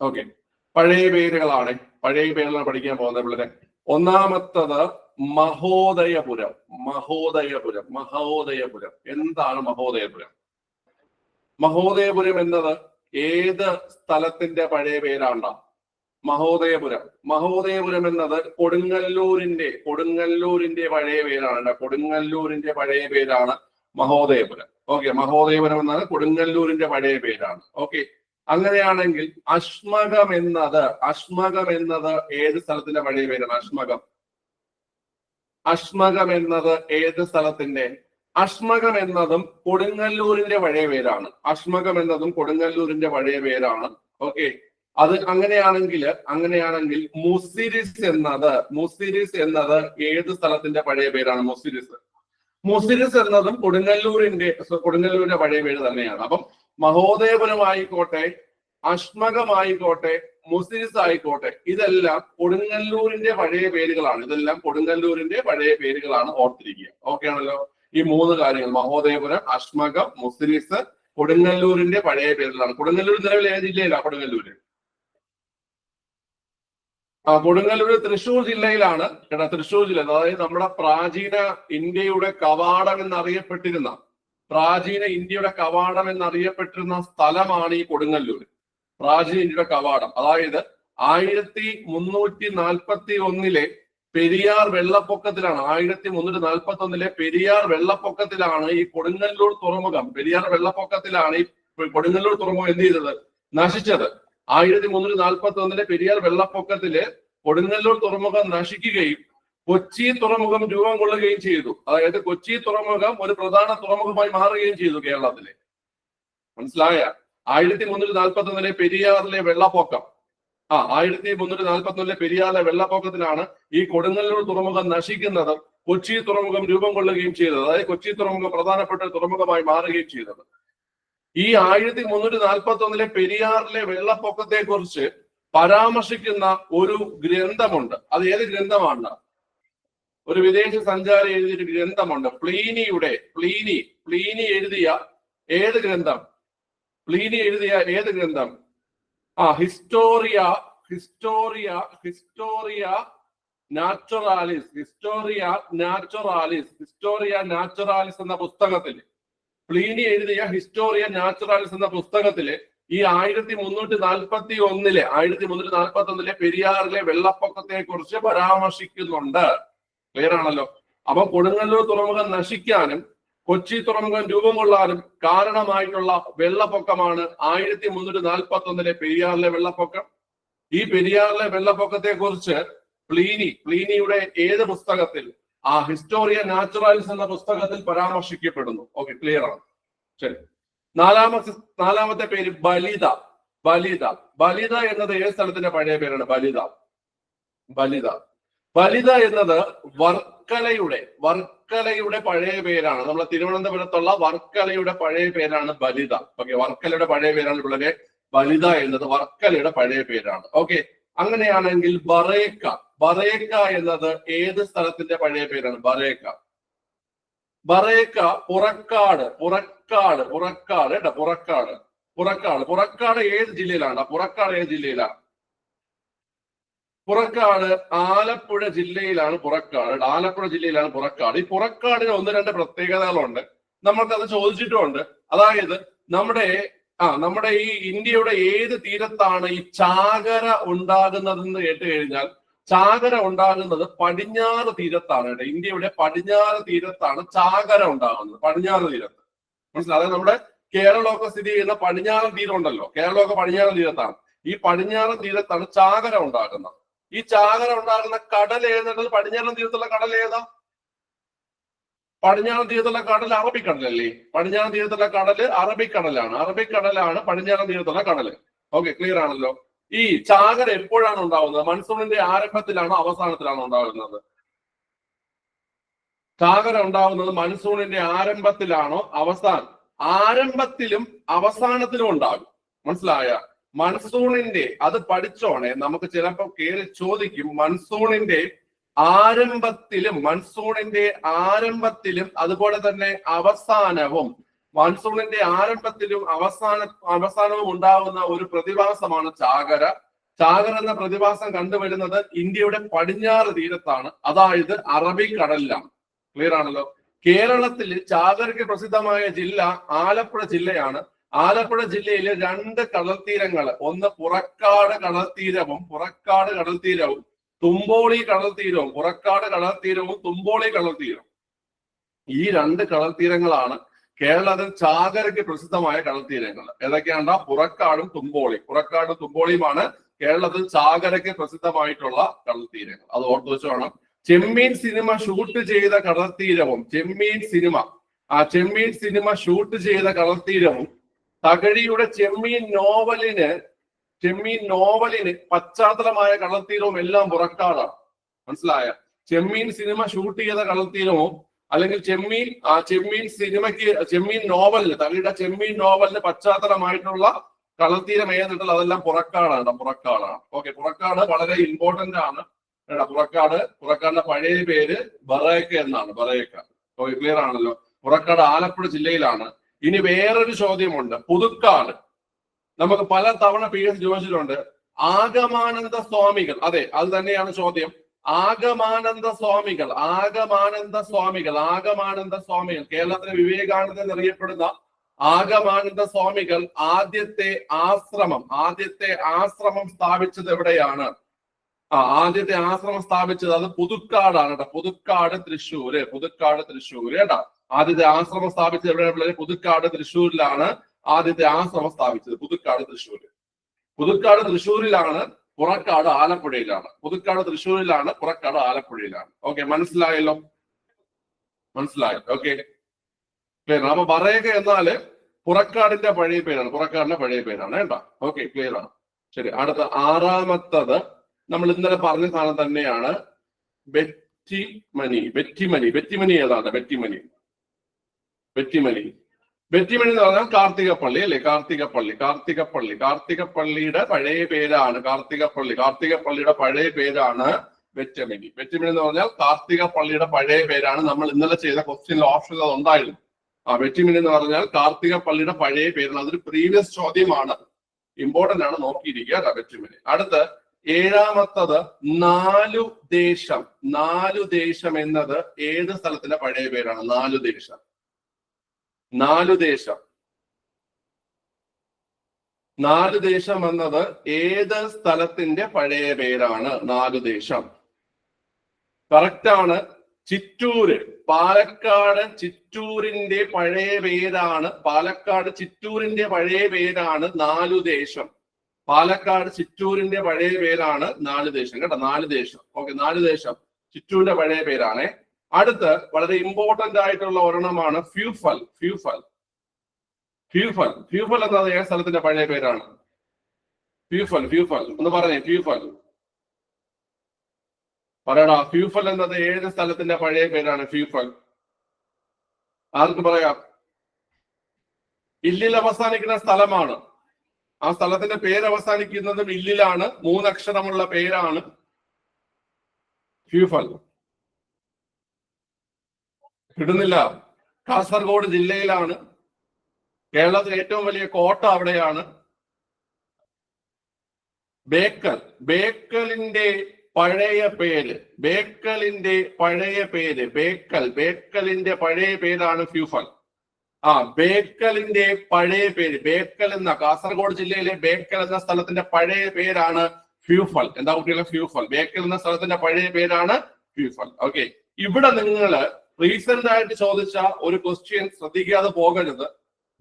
Okay, പഴയ പേരുകളാണ്. പഴയ പേരുകളാണ് പഠിക്കാൻ പോകുന്നത് പിള്ളേരെ. ഒന്നാമത്തത് മഹോദയപുരം. മഹോദയപുരം, മഹോദയപുരം. എന്താണ് മഹോദയപുരം? മഹോദയപുരം എന്നത് ഏത് സ്ഥലത്തിന്റെ പഴയ പേരാണ്? മഹോദയപുരം. മഹോദയപുരം എന്നത് കൊടുങ്ങല്ലൂരിന്റെ പഴയ പേരാണ്. കൊടുങ്ങല്ലൂരിന്റെ പഴയ പേരാണ് മഹോദയപുരം. ഓക്കെ, മഹോദയപുരം എന്നത് കൊടുങ്ങല്ലൂരിന്റെ പഴയ പേരാണ്. ഓക്കെ, അങ്ങനെയാണെങ്കിൽ അശ്മകം എന്നത് ഏത് സ്ഥലത്തിന്റെ പഴയ പേരാണ്? അശ്മകം എന്നത് ഏത് സ്ഥലത്തിന്റെ? അശ്മകം എന്നതും കൊടുങ്ങല്ലൂരിന്റെ പഴയ പേരാണ്. അശ്മകം എന്നതും കൊടുങ്ങല്ലൂരിന്റെ പഴയ പേരാണ്. ഓക്കെ, അത് അങ്ങനെയാണെങ്കിൽ മുസിരിസ് എന്നത് ഏത് സ്ഥലത്തിന്റെ പഴയ പേരാണ്? മുസിരിസ് എന്നതും കൊടുങ്ങല്ലൂരിന്റെ പഴയ പേര് തന്നെയാണ്. അപ്പം മഹോദയപുരം ആയിക്കോട്ടെ, അശ്മകമായിക്കോട്ടെ, മുസിരിസ് ആയിക്കോട്ടെ, ഇതെല്ലാം കൊടുങ്ങല്ലൂരിന്റെ പഴയ പേരുകളാണ്. ഓർത്തിരിക്കുക. ഓക്കെ ആണല്ലോ? ഈ മൂന്ന് കാര്യങ്ങൾ, മഹോദയപുരം, അശ്മകം, മുസിരിസ്, കൊടുങ്ങല്ലൂരിന്റെ പഴയ പേരുകളാണ്. കൊടുങ്ങല്ലൂർ നിലവിൽ ഏത് ജില്ലയിലാണ്? കൊടുങ്ങല്ലൂർ തൃശ്ശൂർ ജില്ലയിലാണ്. തൃശ്ശൂർ ജില്ല, അതായത് നമ്മുടെ പ്രാചീന ഇന്ത്യയുടെ കവാടം എന്നറിയപ്പെട്ടിരുന്ന സ്ഥലമാണ് ഈ കൊടുങ്ങല്ലൂർ. പ്രാചീന ഇന്ത്യയുടെ കവാടം. അതായത് 1341 പെരിയാർ വെള്ളപ്പൊക്കത്തിലാണ്. 1341 പെരിയാർ വെള്ളപ്പൊക്കത്തിലാണ് ഈ കൊടുങ്ങല്ലൂർ തുറമുഖം. കൊടുങ്ങല്ലൂർ തുറമുഖം എന്ത് ചെയ്തത്? നശിച്ചത്. 1341 പെരിയാർ വെള്ളപ്പൊക്കത്തില് കൊടുങ്ങല്ലൂർ തുറമുഖം നശിക്കുകയും കൊച്ചി തുറമുഖം രൂപം കൊള്ളുകയും ചെയ്തു. അതായത് കൊച്ചി തുറമുഖം ഒരു പ്രധാന തുറമുഖമായി മാറുകയും ചെയ്തു കേരളത്തിലെ. മനസ്സിലായ? 1341 പെരിയാറിലെ വെള്ളപ്പൊക്കം. 1341 പെരിയാറിലെ വെള്ളപ്പൊക്കത്തിലാണ് ഈ കൊടുങ്ങല്ലൂർ തുറമുഖം നശിക്കുന്നതും കൊച്ചി തുറമുഖം രൂപം കൊള്ളുകയും ചെയ്തത്. അതായത് കൊച്ചി തുറമുഖം പ്രധാനപ്പെട്ട തുറമുഖമായി മാറുകയും ചെയ്തത്. ഈ 1341 പെരിയാറിലെ വെള്ളപ്പൊക്കത്തെ കുറിച്ച് പരാമർശിക്കുന്ന ഒരു ഗ്രന്ഥമുണ്ട്. അത് ഏത് ഗ്രന്ഥമാണ്? ഒരു വിദേശ സഞ്ചാരി എഴുതിയൊരു ഗ്രന്ഥമുണ്ട്. പ്ലീനി എഴുതിയ ഏത് ഗ്രന്ഥം? ഹിസ്റ്റോറിയ നാച്ചുറാലിസ് എന്ന പുസ്തകത്തിൽ, പ്ലീനി എഴുതിയ ഹിസ്റ്റോറിയ നാച്ചുറാലിസ് എന്ന പുസ്തകത്തില് ഈ 1341 പെരിയാറിലെ വെള്ളപ്പൊക്കത്തെ കുറിച്ച് പരാമർശിക്കുന്നുണ്ട്. ക്ലിയർ ആണല്ലോ? അപ്പൊ കൊടുങ്ങല്ലൂർ തുറമുഖം നശിക്കാനും കൊച്ചി തുറമുഖം രൂപം കൊള്ളാനും കാരണമായിട്ടുള്ള വെള്ളപ്പൊക്കമാണ് 1341 പെരിയാറിലെ വെള്ളപ്പൊക്കം. ഈ പെരിയാറിലെ വെള്ളപ്പൊക്കത്തെ കുറിച്ച് പ്ലീനിയുടെ ഏത് പുസ്തകത്തിൽ? ഹിസ്റ്റോറിയ നാച്ചുറാലിസ് എന്ന പുസ്തകത്തിൽ പരാമർശിക്കപ്പെടുന്നു. ഓക്കെ, ക്ലിയർ ആണ്. ശരി. നാലാമത്തെ പേര് ബലിത എന്നത് ഏത് സ്ഥലത്തിന്റെ പഴയ പേരാണ്? ബലിത എന്നത് വർക്കലയുടെ പഴയ പേരാണ്. നമ്മളെ തിരുവനന്തപുരത്തുള്ള വർക്കലയുടെ പഴയ പേരാണ് ബലിത. ഓക്കെ, വർക്കലയുടെ പഴയ പേരാണ് ഇവിടെ ബലിത എന്നത് വർക്കലയുടെ പഴയ പേരാണ്. ഓക്കെ, അങ്ങനെയാണെങ്കിൽ ബറേക്ക എന്നത് ഏത് സ്ഥലത്തിന്റെ പഴയ പേരാണ്? ബറേക്ക പുറക്കാട് ഏത് ജില്ലയിലാണ്? പുറക്കാട് ആലപ്പുഴ ജില്ലയിലാണ്. പുറക്കാട്. ഈ പുറക്കാടിന് 1-2 പ്രത്യേകതകളുണ്ട്. നമ്മൾക്കത് ചോദിച്ചിട്ടുമുണ്ട്. അതായത് നമ്മുടെ ഈ ഇന്ത്യയുടെ ഏത് തീരത്താണ് ഈ ചാകര ഉണ്ടാകുന്നതെന്ന് കേട്ട് കഴിഞ്ഞാൽ, ചാകര ഉണ്ടാകുന്നത് പടിഞ്ഞാറ് തീരത്താണ്. ഇന്ത്യയുടെ പടിഞ്ഞാറ് തീരത്താണ് ചാകര ഉണ്ടാകുന്നത്. പടിഞ്ഞാറ് തീരത്ത്. മനസ്സിലായി? അതായത് നമ്മുടെ കേരളമൊക്കെ സ്ഥിതി ചെയ്യുന്ന പടിഞ്ഞാറൻ തീരം ഉണ്ടല്ലോ, കേരളമൊക്കെ പടിഞ്ഞാറൻ തീരത്താണ്. ഈ പടിഞ്ഞാറൻ തീരത്താണ് ചാകര ഉണ്ടാകുന്നത്. ഈ ചാകര ഉണ്ടാകുന്ന കടൽ ഏതെന്നത്? പടിഞ്ഞാറൻ തീരത്തുള്ള കടൽ ഏതാ? പടിഞ്ഞാറൻ തീരത്തുള്ള കടൽ അറബിക്കടലല്ലേ? പടിഞ്ഞാറൻ തീരത്തുള്ള കടല് അറബിക്കടലാണ് പടിഞ്ഞാറൻ തീരത്തുള്ള കടല്. ഓക്കെ, ക്ലിയർ ആണല്ലോ? ഈ ചാകര എപ്പോഴാണ് ഉണ്ടാകുന്നത്? മൺസൂണിന്റെ ആരംഭത്തിലാണോ അവസാനത്തിലാണോ ഉണ്ടാകുന്നത്? ചാകര ഉണ്ടാകുന്നത് മൺസൂണിന്റെ ആരംഭത്തിലാണോ ആരംഭത്തിലും അവസാനത്തിലും ഉണ്ടാകും. മനസ്സിലായ? മൺസൂണിന്റെ, അത് പഠിച്ചോണേ, നമുക്ക് ചിലപ്പോൾ കയറി ചോദിക്കും. മൺസൂണിന്റെ ആരംഭത്തിലും അതുപോലെ തന്നെ അവസാനവും മൺസൂണിന്റെ ആരംഭത്തിലും അവസാനവും ഉണ്ടാകുന്ന ഒരു പ്രതിഭാസമാണ് ചാകര. ചാകര എന്ന പ്രതിഭാസം കണ്ടുവരുന്നത് ഇന്ത്യയുടെ പടിഞ്ഞാറ് തീരത്താണ്, അതായത് അറബിക്കടലിലാണ്. ക്ലിയർ ആണല്ലോ. കേരളത്തിൽ ചാകരയ്ക്ക് പ്രസിദ്ധമായ ജില്ല ആലപ്പുഴ ജില്ലയാണ്. ആലപ്പുഴ ജില്ലയിലെ 2 കടൽത്തീരങ്ങൾ, ഒന്ന് പുറക്കാട് കടൽത്തീരവും തുമ്പോളി കടൽത്തീരവും, പുറക്കാട് കടൽത്തീരവും തുമ്പോളി കടൽത്തീരവും. ഈ 2 കടൽത്തീരങ്ങളാണ് കേരളത്തിൽ ചാകരയ്ക്ക് പ്രസിദ്ധമായ കടൽത്തീരങ്ങൾ. ഏതൊക്കെയാണ്? പുറക്കാടും തുമ്പോളിയുമാണ് കേരളത്തിൽ ചാകരയ്ക്ക് പ്രസിദ്ധമായിട്ടുള്ള കടൽത്തീരങ്ങൾ. അത് ഓർത്തു വെച്ച് വേണം. ചെമ്മീൻ സിനിമ ഷൂട്ട് ചെയ്ത കടൽത്തീരവും, ചെമ്മീൻ സിനിമ ഷൂട്ട് ചെയ്ത കടൽത്തീരവും തകഴിയുടെ ചെമ്മീൻ നോവലിന് പശ്ചാത്തലമായ കടൽത്തീരവും എല്ലാം പുറക്കാടാണ്. മനസ്സിലായ? ചെമ്മീൻ സിനിമ ഷൂട്ട് ചെയ്ത കടൽത്തീരവും അല്ലെങ്കിൽ ചെമ്മീൻ നോവലിന്, തകഴിയുടെ ചെമ്മീൻ നോവലിന് പശ്ചാത്തലമായിട്ടുള്ള കടൽത്തീരം ഏതെന്നുള്ളത് അതെല്ലാം പുറക്കാടാണ്. ഓക്കെ, പുറക്കാട് വളരെ ഇമ്പോർട്ടന്റ് ആണ്. പുറക്കാടിന്റെ പഴയ പേര് ബറേക്ക എന്നാണ്. ഓക്കെ, ക്ലിയർ ആണല്ലോ. പുറക്കാട് ആലപ്പുഴ ജില്ലയിലാണ്. ഇനി വേറൊരു ചോദ്യമുണ്ട്, പുതുക്കാട്. നമുക്ക് പല തവണ PS ചോദിച്ചിട്ടുണ്ട്. ആഗമാനന്ദ സ്വാമികൾ, അതെ അത് തന്നെയാണ് ചോദ്യം. ആഗമാനന്ദ സ്വാമികൾ കേരളത്തിലെ വിവേകാനന്ദൻ എന്നറിയപ്പെടുന്ന ആഗമാനന്ദ സ്വാമികൾ ആദ്യത്തെ ആശ്രമം സ്ഥാപിച്ചത് എവിടെയാണ്? ആദ്യത്തെ ആശ്രമം സ്ഥാപിച്ചത് അത് പുതുക്കാടാണ് കേട്ടോ. പുതുക്കാട് തൃശ്ശൂര് കേട്ടോ. ആദ്യത്തെ ആശ്രമം സ്ഥാപിച്ചത് എവിടെയാണ്? പുതുക്കാട് തൃശ്ശൂരിലാണ് ആദ്യത്തെ ആശ്രമം സ്ഥാപിച്ചത്. പുതുക്കാട് തൃശ്ശൂരിലാണ്, പുറക്കാട് ആലപ്പുഴയിലാണ്. പുറക്കാട് ആലപ്പുഴയിലാണ്. ഓക്കെ, മനസ്സിലായല്ലോ. ഓക്കെ, ക്ലിയർ ആണ്. അപ്പൊ ബറേക്ക എന്നാല് പുറക്കാടിന്റെ പഴയ പേരാണ് കേട്ടോ. ഓക്കെ, ക്ലിയർ ആണ്. ശരി, അടുത്ത 6ാമത്തത് നമ്മൾ ഇന്നലെ പറഞ്ഞ സാധനം തന്നെയാണ്. ബെറ്റിമണി ഏതാണ്? ബെറ്റിമണി എന്ന് പറഞ്ഞാൽ കാർത്തികപ്പള്ളി അല്ലെ? കാർത്തികപ്പള്ളിയുടെ പഴയ പേരാണ് കാർത്തികപ്പള്ളിയുടെ പഴയ പേരാണ് ബെറ്റിമണി എന്ന് പറഞ്ഞാൽ കാർത്തികപ്പള്ളിയുടെ പഴയ പേരാണ്. നമ്മൾ ഇന്നലെ ചെയ്ത ക്വസ്റ്റ്യനിൽ ഓപ്ഷൻ അത് ഉണ്ടായിരുന്നു. ബെറ്റിമണി എന്ന് പറഞ്ഞാൽ കാർത്തികപ്പള്ളിയുടെ പഴയ പേരാണ്. അതൊരു പ്രീവിയസ് ചോദ്യമാണ്, ഇമ്പോർട്ടന്റ് ആണ്, നോക്കിയിരിക്കുക ബെറ്റിമണി. അടുത്ത് 7ാമത്തത് നാലുദേശം എന്നത് ഏത് സ്ഥലത്തിന്റെ പഴയ പേരാണ്? നാലുദേശം എന്നത് ഏത് സ്ഥലത്തിന്റെ പഴയ പേരാണ്? നാലുദേശം കറക്റ്റ് ആണ്. ചിറ്റൂര്, പാലക്കാട് ചിറ്റൂരിന്റെ പഴയ പേരാണ് നാലുദേശം. നാലുദേശം കേട്ടോ. ഓക്കെ, നാലുദേശം ചിറ്റൂരിന്റെ പഴയ പേരാണ്. അടുത്ത് വളരെ ഇമ്പോർട്ടന്റ് ആയിട്ടുള്ള ഒരെണ്ണമാണ് ഫ്യൂഫൽ എന്നത് ഏത് സ്ഥലത്തിന്റെ പഴയ പേരാണ്? ഫ്യൂഫൽ ഒന്ന് പറഞ്ഞേ. പറയടാ, ഫ്യൂഫൽ എന്നത് ഏത് സ്ഥലത്തിന്റെ പഴയ പേരാണ്? ഫ്യൂഫൽ ആർക്ക് പറയാം? ഇല്ലിൽ അവസാനിക്കുന്ന സ്ഥലമാണ്. ആ സ്ഥലത്തിന്റെ പേര് അവസാനിക്കുന്നതും ഇല്ലിലാണ്. 3 അക്ഷരമുള്ള പേരാണ് ഫ്യൂഫൽ. കിട്ടുന്നില്ല? കാസർഗോഡ് ജില്ലയിലാണ്. കേരളത്തിലെ ഏറ്റവും വലിയ കോട്ട അവിടെയാണ്. ബേക്കലിന്റെ പഴയ പേരാണ് ഫ്യൂഫൽ. ബേക്കലിന്റെ പഴയ പേര്, കാസർഗോഡ് ജില്ലയിലെ ബേക്കൽ എന്ന സ്ഥലത്തിന്റെ പഴയ പേരാണ് ഫ്യൂഫൽ. എന്താ കുട്ടികളെ? ഫ്യൂഫൽ. ബേക്കൽ എന്ന സ്ഥലത്തിന്റെ പഴയ പേരാണ് ഫ്യൂഫൽ. ഓക്കെ, ഇവിടെ നിങ്ങൾ റീസെന്റ് ആയിട്ട് ചോദിച്ച ഒരു ക്വസ്റ്റ്യൻ ശ്രദ്ധിക്കാതെ പോകരുത്.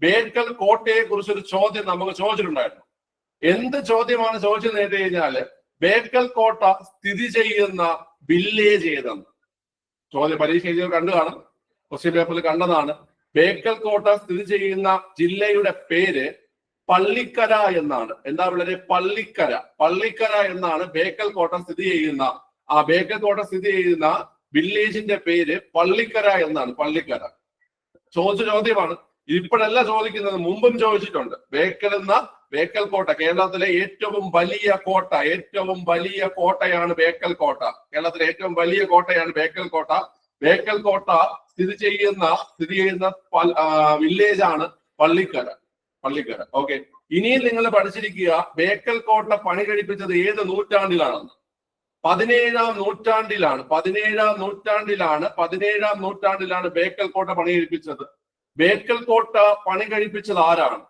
ബേക്കൽ കോട്ടയെ കുറിച്ചൊരു ചോദ്യം നമുക്ക് ചോദിച്ചിട്ടുണ്ടായിരുന്നു. എന്ത് ചോദ്യമാണ് ചോദിച്ചത് നേരിട്ട് കഴിഞ്ഞാല് ബേക്കൽ കോട്ട സ്ഥിതി ചെയ്യുന്ന വില്ലേജ് ഏതെന്ന് ചോദ്യം. പരീക്ഷ എഴുതിയത് കണ്ടു കാണും, ക്വസ്റ്റ്യൻ പേപ്പറിൽ കണ്ടതാണ്. ബേക്കൽ കോട്ട സ്ഥിതി ചെയ്യുന്ന ജില്ലയുടെ പേര് പള്ളിക്കര എന്നാണ്. എന്താ പിള്ളേരെ? പള്ളിക്കര എന്നാണ് ബേക്കൽ കോട്ട സ്ഥിതി ചെയ്യുന്ന. ബേക്കൽ കോട്ട സ്ഥിതി ചെയ്യുന്ന വില്ലേജിന്റെ പേര് പള്ളിക്കര എന്നാണ്. ചോദിച്ച ചോദ്യമാണ്. ഇപ്പോഴല്ല ചോദിക്കുന്നത്, മുമ്പും ചോദിച്ചിട്ടുണ്ട്. ബേക്കൽ കോട്ട കേരളത്തിലെ ഏറ്റവും വലിയ കോട്ടയാണ് ബേക്കൽ കോട്ട. കേരളത്തിലെ ഏറ്റവും വലിയ കോട്ടയാണ് ബേക്കൽ കോട്ട. ബേക്കൽ കോട്ട സ്ഥിതി ചെയ്യുന്ന വില്ലേജ് ആണ് പള്ളിക്കര. ഓക്കെ, ഇനിയും നിങ്ങൾ പഠിച്ചിരിക്കുക ബേക്കൽ കോട്ട പണി കഴിപ്പിച്ചത് ഏത് നൂറ്റാണ്ടിലാണെന്ന്. 17-ാം നൂറ്റാണ്ടിലാണ് ബേക്കൽ കോട്ട പണി കഴിപ്പിച്ചത്. ബേക്കൽ കോട്ട പണി കഴിപ്പിച്ചത് ആരാണ്?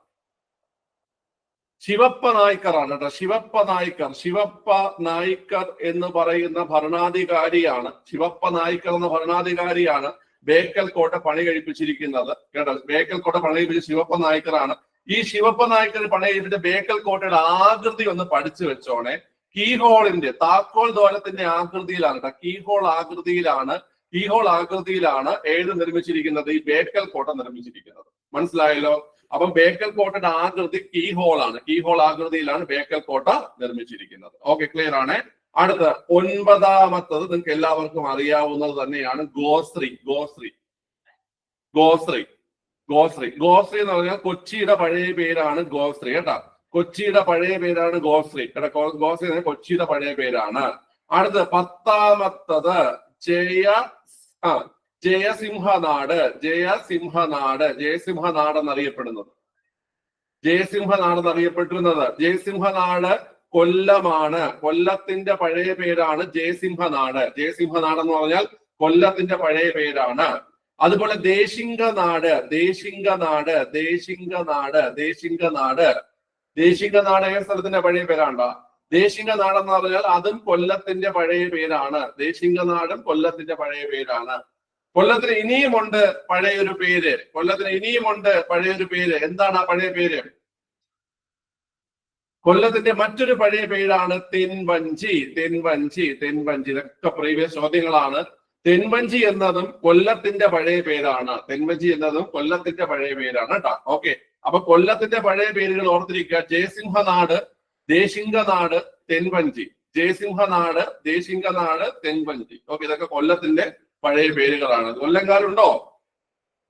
ശിവപ്പ നായ്ക്കറാണ് കേട്ടോ. ശിവപ്പ നായ്ക്കർ എന്ന് പറയുന്ന ഭരണാധികാരിയാണ്. ശിവപ്പ നായ്ക്കർ എന്ന ഭരണാധികാരിയാണ് ബേക്കൽ കോട്ട പണി കഴിപ്പിച്ചിരിക്കുന്നത് കേട്ടോ. ബേക്കൽ കോട്ട പണി കഴിപ്പിച്ച ശിവപ്പ നായ്ക്കറാണ്. ഈ ശിവപ്പ നായ്ക്കർ പണി കഴിപ്പിച്ച ബേക്കൽ കോട്ടയുടെ ആകൃതി ഒന്ന് പഠിച്ചു വെച്ചോണേ. കീഹോളിന്റെ താക്കോൽ ദ്വാരത്തിന്റെ ആകൃതിയിലാണ് കേട്ടോ. കീഹോൾ ആകൃതിയിലാണ് ഏത് നിർമ്മിച്ചിരിക്കുന്നത്? ഈ ബേക്കൽ കോട്ട നിർമ്മിച്ചിരിക്കുന്നത്. മനസ്സിലായല്ലോ? അപ്പം ബേക്കൽ കോട്ടയുടെ ആകൃതി കീഹോൾ ആകൃതിയിലാണ് ബേക്കൽ കോട്ട നിർമ്മിച്ചിരിക്കുന്നത്. ഓക്കെ, ക്ലിയർ ആണ്. അടുത്ത 9ാമത്തത് നിങ്ങൾക്ക് എല്ലാവർക്കും അറിയാവുന്നത് തന്നെയാണ് ഗോശ്രീ എന്ന് പറഞ്ഞാൽ കൊച്ചിയുടെ പഴയ പേരാണ് ഗോശ്രീ കേട്ടോ. കൊച്ചിയുടെ പഴയ പേരാണ് ഗോശ്രീ കേട്ടോ. ഗോശ്രീ കൊച്ചിയുടെ പഴയ പേരാണ്. അടുത്ത 10ാമത്തത് ജയസിംഹനാട് എന്നറിയപ്പെടുന്നത്. ജയസിംഹനാട് കൊല്ലമാണ്. കൊല്ലത്തിന്റെ പഴയ പേരാണ് ജയസിംഹനാട് എന്ന് പറഞ്ഞാൽ കൊല്ലത്തിന്റെ പഴയ പേരാണ്. അതുപോലെ ദേശിംഗനാട് ഏത് സ്ഥലത്തിന്റെ പഴയ പേരാണ്ടോ? ദേശിംഗനാട് എന്ന് പറഞ്ഞാൽ അതും കൊല്ലത്തിന്റെ പഴയ പേരാണ്. ദേശിംഗനാടും കൊല്ലത്തിന്റെ പഴയ പേരാണ്. കൊല്ലത്തിന് ഇനിയുമുണ്ട് പഴയൊരു പേര്. എന്താണ് ആ പഴയ പേര്? കൊല്ലത്തിന്റെ മറ്റൊരു പഴയ പേരാണ് തെൻവഞ്ചി. ഇതൊക്കെ പ്രീവിയസ് ചോദ്യങ്ങളാണ്. തെൻവഞ്ചി എന്നതും കൊല്ലത്തിന്റെ പഴയ പേരാണ്. കേട്ടോ. ഓക്കെ, അപ്പൊ കൊല്ലത്തിന്റെ പഴയ പേരുകൾ ഓർത്തിരിക്കുക. ജയസിംഹനാട്, ദേശിംഗനാട്, തെൻവഞ്ചി. ഓക്കെ, ഇതൊക്കെ കൊല്ലത്തിന്റെ പഴയ പേരുകളാണ്. കൊല്ലംകാരുണ്ടോ?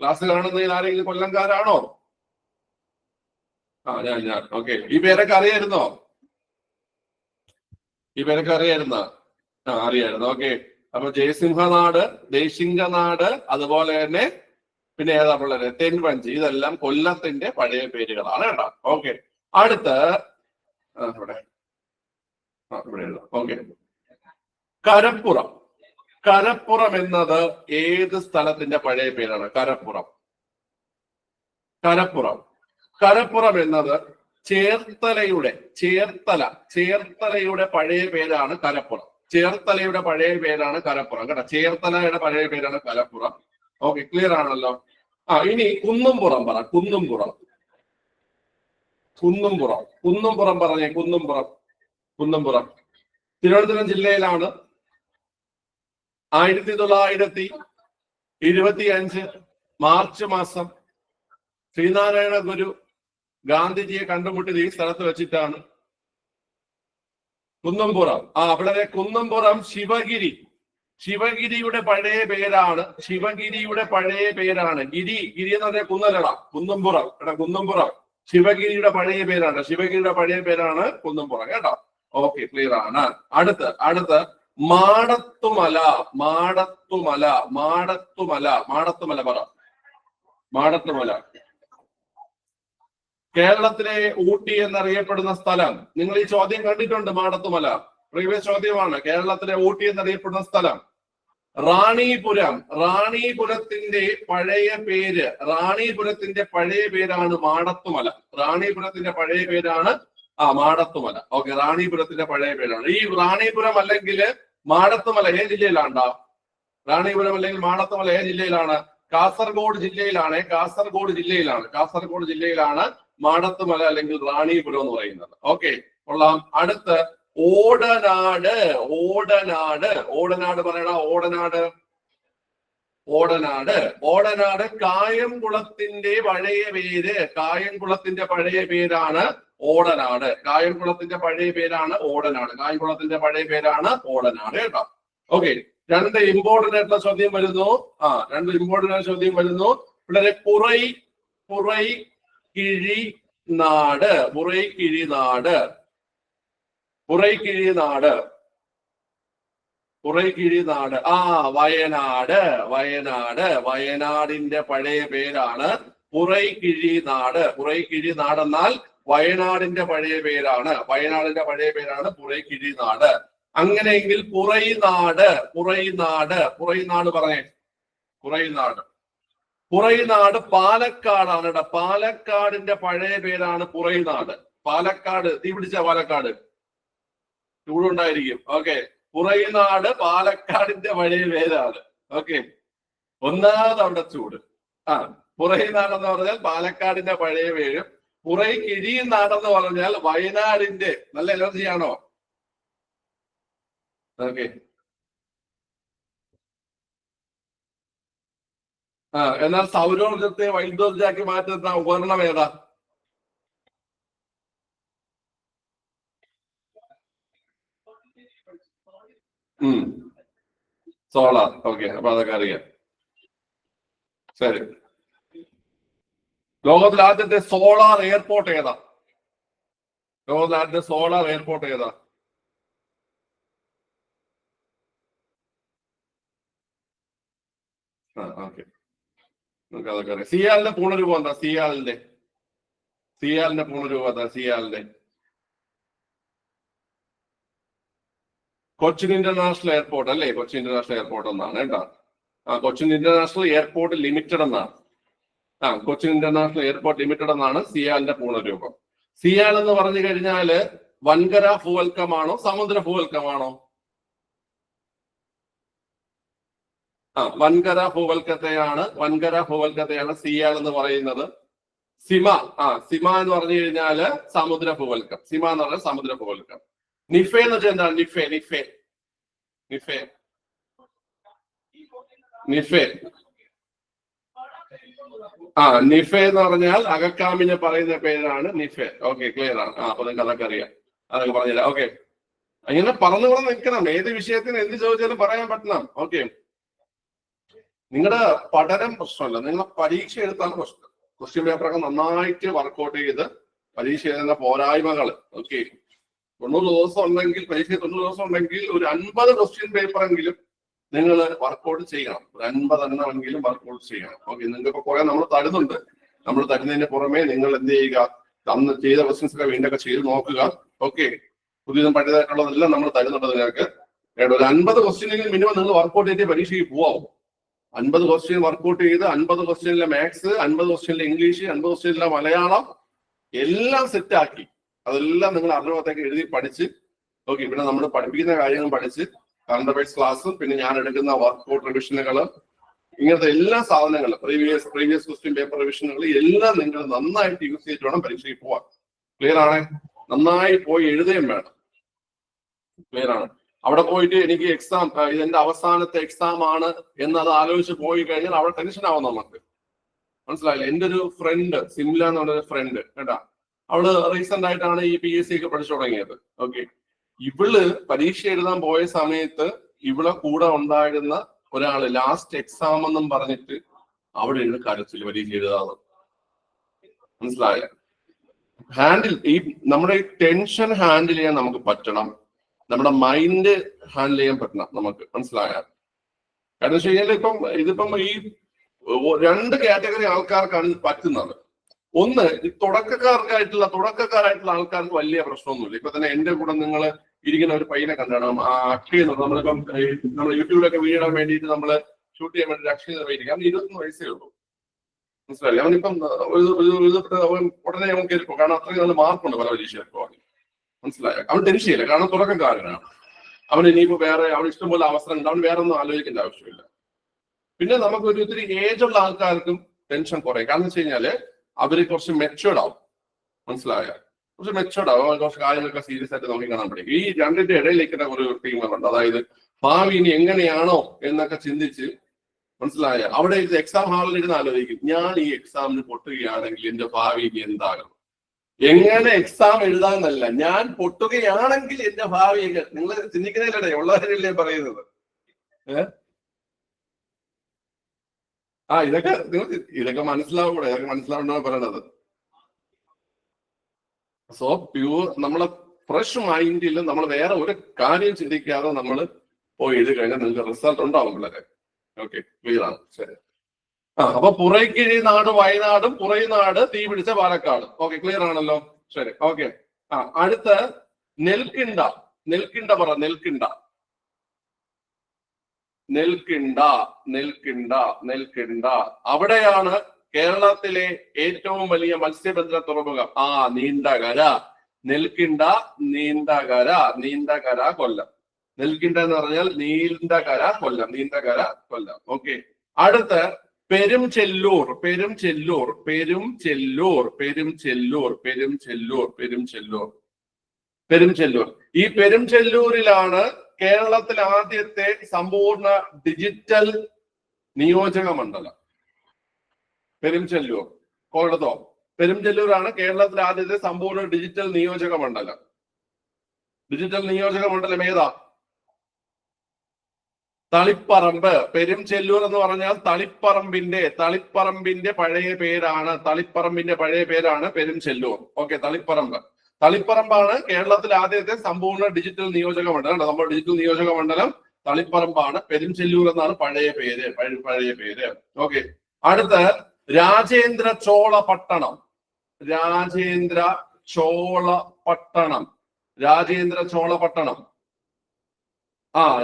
ക്ലാസ് കാണുന്നതിൽ ആരെങ്കിലും കൊല്ലംകാരാണോ? ഞാൻ ഓക്കെ. ഈ പേരൊക്കെ അറിയായിരുന്നോ? അറിയായിരുന്നു. ഓക്കെ, അപ്പൊ ജയസിംഹനാട്, ദേശിംഗനാട്, അതുപോലെ തന്നെ പിന്നെ ഏതാ പിള്ളേര്? തെൻവഞ്ചി. ഇതെല്ലാം കൊല്ലത്തിന്റെ പഴയ പേരുകളാണ് കേട്ടോ. ഓക്കെ, അടുത്ത ഇവിടെ ഓക്കെ, കരപ്പുറം എന്നത് ഏത് സ്ഥലത്തിന്റെ പഴയ പേരാണ്? കരപ്പുറം എന്നത് ചേർത്തലയുടെ പഴയ പേരാണ് കരപ്പുറം. കേട്ടോ. ചേർത്തലയുടെ പഴയ പേരാണ് കരപ്പുറം. ഓക്കെ, ക്ലിയർ ആണല്ലോ. ഇനി കുന്നുംപുറം പറ. കുന്നുംപുറം പറഞ്ഞേ. കുന്നുംപുറം തിരുവനന്തപുരം ജില്ലയിലാണ്. 1925 മാർച്ച് മാസം ശ്രീനാരായണ ഗുരു ഗാന്ധിജിയെ കണ്ടുമുട്ടിയത് ഈ സ്ഥലത്ത് വെച്ചിട്ടാണ്. കുന്നുംപുറം. അവിടെ കുന്നുംപുറം ശിവഗിരിയുടെ പഴയ പേരാണ്. ഗിരി എന്ന് പറഞ്ഞാൽ കുന്നലട. കുന്നുംപുറം ശിവഗിരിയുടെ പഴയ പേരാണ്. കുന്നുംപുറം കേട്ടോ. ഓക്കെ, ക്ലിയർ ആണ്. അടുത്ത് മാടത്തുമല പറ. കേരളത്തിലെ ഊട്ടി എന്നറിയപ്പെടുന്ന സ്ഥലം. നിങ്ങൾ ഈ ചോദ്യം കണ്ടിട്ടുണ്ട്. മാടത്തുമല പ്രീവിയസ് ചോദ്യമാണ്. കേരളത്തിലെ ഊട്ടി എന്നറിയപ്പെടുന്ന സ്ഥലം റാണിപുരത്തിന്റെ പഴയ പേരാണ് മാടത്തുമല. മാടത്തുമല. ഓക്കെ, റാണിപുരത്തിന്റെ പഴയ പേരാണ്. ഈ റാണിപുരം അല്ലെങ്കിൽ മാടത്തുമല ഏത് ജില്ലയിലാണ്ടാ? മാടത്തുമല ഏത് ജില്ലയിലാണ്? കാസർഗോഡ് ജില്ലയിലാണ് മാടത്തുമല അല്ലെങ്കിൽ റാണിപുരം എന്ന് പറയുന്നത്. ഓക്കെ, കൊള്ളാം. അടുത്ത് ഓടനാട് പറയണ. ഓടനാട് കായംകുളത്തിന്റെ പഴയ പേരാണ് ഓടനാട്. കായംകുളത്തിന്റെ പഴയ പേരാണ് ഓടനാട് കേട്ടോ. ഓക്കെ, രണ്ട് ഇമ്പോർട്ടന്റ് ആയിട്ടുള്ള ചോദ്യം വരുന്നു. പിള്ളേരെ പുറൈക്കിഴിനാട് പുറൈക്കിഴിനാട്. വയനാട്. വയനാട്. വയനാടിന്റെ പഴയ പേരാണ് പുറൈക്കിഴിനാട്. പുറൈക്കിഴിനാട് എന്നാൽ വയനാടിന്റെ പഴയ പേരാണ്. വയനാടിന്റെ പഴയ പേരാണ് പുറൈക്കിഴിനാട്. അങ്ങനെയെങ്കിൽ പുറൈനാട്. പുറൈനാട്. പുറൈനാട് പറഞ്ഞേ. പുറൈനാട്. പുറൈനാട് പാലക്കാടാണ് കേട്ടോ. പാലക്കാടിന്റെ പഴയ പേരാണ് പുറൈനാട്. പാലക്കാട്. തീ പിടിച്ച പാലക്കാട് ചൂടുണ്ടായിരിക്കും. ഓക്കെ. പുറൈനാട് പാലക്കാടിന്റെ പഴയ പേരാണ്. ഓക്കെ. ഒന്നാമത് അവിടെ ചൂട്. പുറൈനാട് എന്ന് പറഞ്ഞാൽ പാലക്കാടിന്റെ പഴയ പേരും, പുറൈക്കിഴിനാടെന്ന് പറഞ്ഞാൽ വയനാടിന്റെ. നല്ല എനർജിയാണോ? ഓക്കെ. എന്നാൽ സൗരോർജത്തെ വൈദ്യോർജാക്കി മാറ്റുന്ന ഉപകരണം ഏതാ? സോളാർ. ഓക്കെ. അപ്പൊ അതൊക്കെ അറിയാം. ശരി. ലോകത്തിലെ ആദ്യത്തെ സോളാർ എയർപോർട്ട് ഏതാ? ലോകത്തിലെ ആദ്യത്തെ സോളാർ എയർപോർട്ട് ഏതാ? ഓക്കെ. നമുക്ക് അതൊക്കെ അറിയാം. സിയാലിന്റെ പൂർണ്ണരൂപം എന്താ? സിയാലിന്റെ പൂർണ്ണരൂപം എന്താ? സിയാലിന്റെ കൊച്ചിൻ ഇന്റർനാഷണൽ എയർപോർട്ട് അല്ലേ? കൊച്ചിൻ ഇന്റർനാഷണൽ എയർപോർട്ട് എന്നാണ് കേട്ടോ. കൊച്ചിൻ ഇന്റർനാഷണൽ എയർപോർട്ട് ലിമിറ്റഡ് എന്നാണ്. കൊച്ചിൻ ഇന്റർനാഷണൽ എയർപോർട്ട് ലിമിറ്റഡ് എന്നാണ് സിയാലിന്റെ പൂർണ്ണരൂപം. സിയാൽ എന്ന് പറഞ്ഞു കഴിഞ്ഞാല് വൻകര ഭൂവൽക്കമാണോ സമുദ്ര ഭൂവൽക്കമാണോ? വൻകര ഭൂവൽക്കത്തെയാണ് സിയാൽ എന്ന് പറയുന്നത്. സിമ എന്ന് പറഞ്ഞു കഴിഞ്ഞാല് സമുദ്ര ഭൂവൽക്കം. സിമ എന്ന് പറഞ്ഞാൽ സമുദ്ര ഭൂവൽക്കം. നിഫെ എന്ന് വെച്ചാൽ എന്താണ്? നിഫെ എന്ന് പറഞ്ഞാൽ അകക്കാമിനെ പറയുന്ന പേരാണ് നിഫെ. ഓക്കെ. ക്ലിയർ ആണ്. അപ്പൊ നിങ്ങൾക്ക് അതൊക്കെ അറിയാം. അതൊക്കെ പറഞ്ഞില്ല. ഓക്കെ. അങ്ങനെ പറഞ്ഞു നിൽക്കണം. ഏത് വിഷയത്തിന് എന്ത് ചോദിച്ചാലും പറയാൻ പറ്റണം. ഓക്കെ. നിങ്ങളുടെ പഠനം പ്രശ്നമല്ല, നിങ്ങളുടെ പരീക്ഷ എഴുത്താണ് പ്രശ്നം. ക്വസ്റ്റ്യൻ പേപ്പറൊക്കെ നന്നായിട്ട് വർക്ക്ഔട്ട് ചെയ്ത് പരീക്ഷ എഴുതുന്ന പോരായ്മകൾ. ഓക്കെ. 90 ദിവസം ഉണ്ടെങ്കിൽ, പരീക്ഷ 90 ദിവസം ഉണ്ടെങ്കിൽ ഒരു 50 ക്വസ്റ്റ്യൻ പേപ്പറെങ്കിലും നിങ്ങൾ വർക്ക്ഔട്ട് ചെയ്യണം. ഒരു 50 എണ്ണമെങ്കിലും വർക്ക്ഔട്ട് ചെയ്യണം. ഓക്കെ. നിങ്ങൾക്ക് കുറെ നമ്മൾ തരുന്നുണ്ട്. നമ്മൾ തരുന്നതിന് പുറമെ നിങ്ങൾ എന്ത് ചെയ്യുക? അന്ന് ചെയ്ത ക്വസ്റ്റ്യൻസ് ഒക്കെ വീണ്ടൊക്കെ ചെയ്ത് നോക്കുക. ഓക്കെ. പുതിയതും പഴയതായിട്ടുള്ളതെല്ലാം നമ്മൾ തരുന്നുണ്ട് നിങ്ങൾക്ക്. ഒരു 50 ക്വസ്റ്റ്യനെങ്കിലും മിനിമം നിങ്ങൾ വർക്ക്ഔട്ട് ചെയ്ത് പരീക്ഷയ്ക്ക് പോവാം. 50 ക്വസ്റ്റ്യൻ വർക്ക്ഔട്ട് ചെയ്ത് 50 ക്വസ്റ്റ്യനിലെ മാത്സ്, 50 ക്വസ്റ്റ്യനിലെ ഇംഗ്ലീഷ്, 50 ക്വസ്റ്റ്യനിലെ മലയാളം എല്ലാം സെറ്റാക്കി അതെല്ലാം നിങ്ങൾ അറിവുകളത്തേക്ക് എഴുതി പഠിച്ച്. ഓക്കെ. പിന്നെ നമ്മൾ പഠിപ്പിക്കുന്ന കാര്യങ്ങൾ പഠിച്ച് കറണ്ട് അഫയേഴ്സ് ക്ലാസ്സും പിന്നെ ഞാൻ എടുക്കുന്ന വർക്ക്ഔട്ട് റിവിഷനുകളും ഇങ്ങനത്തെ എല്ലാ സാധനങ്ങളും പ്രീവിയസ് ക്വസ്റ്റ്യൻ പേപ്പർ റിവിഷനുകൾ എല്ലാം നിങ്ങൾ നന്നായിട്ട് യൂസ് ചെയ്തിട്ട് വേണം പരീക്ഷയ്ക്ക് പോവാൻ. ക്ലിയർ ആണ്? നന്നായി പോയി എഴുതുകയും വേണം. ക്ലിയർ ആണ്? അവിടെ പോയിട്ട് എനിക്ക് എക്സാം ഇതെന്റെ അവസാനത്തെ എക്സാം ആണ് എന്നത് ആലോചിച്ച് പോയി കഴിഞ്ഞാൽ അവിടെ ടെൻഷൻ ആവും നമുക്ക്. മനസ്സിലായില്ലേ? എന്റെ ഒരു ഫ്രണ്ട് സിംല എന്ന് പറഞ്ഞൊരു ഫ്രണ്ട് കേട്ടാ, അവള് റീസെന്റ് ആയിട്ടാണ് ഈ PSC ഒക്കെ പഠിച്ചു തുടങ്ങിയത്. ഓക്കെ. ഇവള് പരീക്ഷ എഴുതാൻ പോയ സമയത്ത് ഇവളെ കൂടെ ഉണ്ടായിരുന്ന ഒരാള് ലാസ്റ്റ് എക്സാം എന്നും പറഞ്ഞിട്ട് അവിടെ ഇരുന്ന് കരച്ചില് പരീക്ഷ എഴുതാതെ. മനസ്സിലായ? ഈ നമ്മുടെ ടെൻഷൻ ഹാൻഡിൽ ചെയ്യാൻ നമുക്ക് പറ്റണം. നമ്മുടെ മൈൻഡ് ഹാൻഡിൽ ചെയ്യാൻ പറ്റണം നമുക്ക്. മനസ്സിലായ? കാരണം വെച്ച് കഴിഞ്ഞാൽ ഇതിപ്പം ഈ 2 കാറ്റഗറി ആൾക്കാർക്കാണ് ഇത് പറ്റുന്നത്. ഒന്ന്, ഈ തുടക്കക്കാരായിട്ടുള്ള ആൾക്കാർക്ക് വലിയ പ്രശ്നമൊന്നുമില്ല. ഇപ്പൊ തന്നെ എന്റെ കൂടെ നിങ്ങൾ ഇരിക്കുന്ന ഒരു പയ്യനെ കണ്ടാണ് അക്ഷയ്. നമ്മളിപ്പം നമ്മൾ യൂട്യൂബിലൊക്കെ വീഡിയോ ഇടാൻ വേണ്ടിയിട്ട് നമ്മള് ഷൂട്ട് ചെയ്യാൻ വേണ്ടി അക്ഷയ് നിർവഹിക്കും. അവന് 21 വയസ്സേ ഉള്ളൂ. മനസ്സിലായില്ലേ? അവനിപ്പം ഉടനെ അവൻ കയറിപ്പോ. കാരണം അത്രയും നല്ല മാർക്കുണ്ട് പല പരീക്ഷയ്ക്ക്. മനസ്സിലായോ? അവൻ ടെൻഷൻ ചെയ്യില്ല. കാരണം തുടക്കക്കാരനാണ്. അവൻ ഇനിയിപ്പോ അവൻ ഇഷ്ടംപോലെ അവസരം ഉണ്ട്. അവൻ വേറെ ഒന്നും ആലോചിക്കേണ്ട ആവശ്യമില്ല. പിന്നെ നമുക്ക് ഒത്തിരി ഏജ് ഉള്ള ആൾക്കാർക്കും ടെൻഷൻ കുറയും. കാരണം വെച്ച് കഴിഞ്ഞാല് അവര് കുറച്ച് മെച്ചുവേർഡ് ആവും. മനസ്സിലായോ? കുറച്ച് മെച്ചുവേർഡ് ആവും. കുറച്ച് കാര്യങ്ങളൊക്കെ സീരിയസ് ആയിട്ട് നോക്കി കാണാൻ പഠിക്കും. ഈ രണ്ടിന്റെ ഇടയിലേക്ക് ഒരു ടീമുകളുണ്ട്. അതായത് ഭാവി ഇനി എങ്ങനെയാണോ എന്നൊക്കെ ചിന്തിച്ച്, മനസ്സിലായ, അവിടെ എക്സാം ഹാളിൽ ഇരുന്ന് ആലോചിക്കും, ഞാൻ ഈ എക്സാമിന് പൊട്ടുകയാണെങ്കിൽ എന്റെ ഭാവി ഇനി എന്താകും. എങ്ങനെ എക്സാം എഴുതാന്നല്ല, ഞാൻ പൊട്ടുകയാണെങ്കിൽ എന്റെ ഭാവി. നിങ്ങൾ ചിന്തിക്കുന്നതിലൂടെ ഉള്ളവരല്ലേ പറയുന്നത്. ഇതൊക്കെ മനസ്സിലാവൂടെ? ഇതൊക്കെ മനസ്സിലാവണമെന്നാണ് പറയണത്. സോ പ്യൂർ നമ്മളെ ഫ്രഷ് മൈൻഡിൽ നമ്മൾ വേറെ ഒരു കാര്യം ചിന്തിക്കാതെ നമ്മൾ പോയി എഴുതി കഴിഞ്ഞാൽ നിങ്ങൾക്ക് റിസൾട്ട് ഉണ്ടാവും പിള്ളേരെ. ഓക്കെ, ക്ലിയർ ആണ്. ശരി. അപ്പൊ പുറൈക്കിഴി നാട് വയനാടും പുറൈനാട് തീ പിടിച്ച പാലക്കാട്. ഓക്കെ, ക്ലിയർ ആണല്ലോ. ശരി, ഓക്കെ. അടുത്ത നെൽക്കിണ്ട. നെൽക്കിണ്ട പറ. നെൽക്കിണ്ട. നെൽക്കിണ്ട. നെൽക്കിണ്ട. നെൽക്കിണ്ട. അവിടെയാണ് കേരളത്തിലെ ഏറ്റവും വലിയ മത്സ്യബന്ധന തുറമുഖം. നീണ്ടകര. നെൽക്കിണ്ട, നീണ്ടകര. നീണ്ടകര കൊല്ലം. നെൽക്കിണ്ട എന്ന് പറഞ്ഞാൽ നീണ്ടകര കൊല്ലം. നീണ്ടകര കൊല്ലം. ഓക്കെ. അടുത്ത പെരുംചെല്ലൂർ. പെരുംചെല്ലൂർ. പെരുംചെല്ലൂർ. പെരുംചെല്ലൂർ. പെരുംചെല്ലൂർ. പെരുംചെല്ലൂർ. പെരുംചെല്ലൂർ. ഈ പെരുംചെല്ലൂരിലാണ് കേരളത്തിൽ ആദ്യത്തെ സമ്പൂർണ്ണ ഡിജിറ്റൽ നിയോജക മണ്ഡലം. പെരുംചെല്ലൂർ. കോളത്തോ? പെരുംചെല്ലൂരാണ് കേരളത്തിലെ ആദ്യത്തെ സമ്പൂർണ്ണ ഡിജിറ്റൽ നിയോജക മണ്ഡലം. ഡിജിറ്റൽ നിയോജക മണ്ഡലം ഏതാ? തളിപ്പറമ്പ്. പെരുംചെല്ലൂർ എന്ന് പറഞ്ഞാൽ തളിപ്പറമ്പിന്റെ പഴയ പേരാണ്. തളിപ്പറമ്പിന്റെ പഴയ പേരാണ് പെരുംചെല്ലൂർ. ഓക്കെ, തളിപ്പറമ്പ്. തളിപ്പറമ്പാണ് കേരളത്തിലെ ആദ്യത്തെ സമ്പൂർണ്ണ ഡിജിറ്റൽ നിയോജക മണ്ഡലം. നമ്മുടെ ഡിജിറ്റൽ നിയോജക മണ്ഡലം തളിപ്പറമ്പാണ്. പെരുംചെല്ലൂർ എന്നാണ് പഴയ പേര്. പഴയ പേര്. ഓക്കെ. അടുത്ത രാജേന്ദ്ര ചോള പട്ടണം. രാജേന്ദ്ര ചോള പട്ടണം. രാജേന്ദ്ര ചോള പട്ടണം.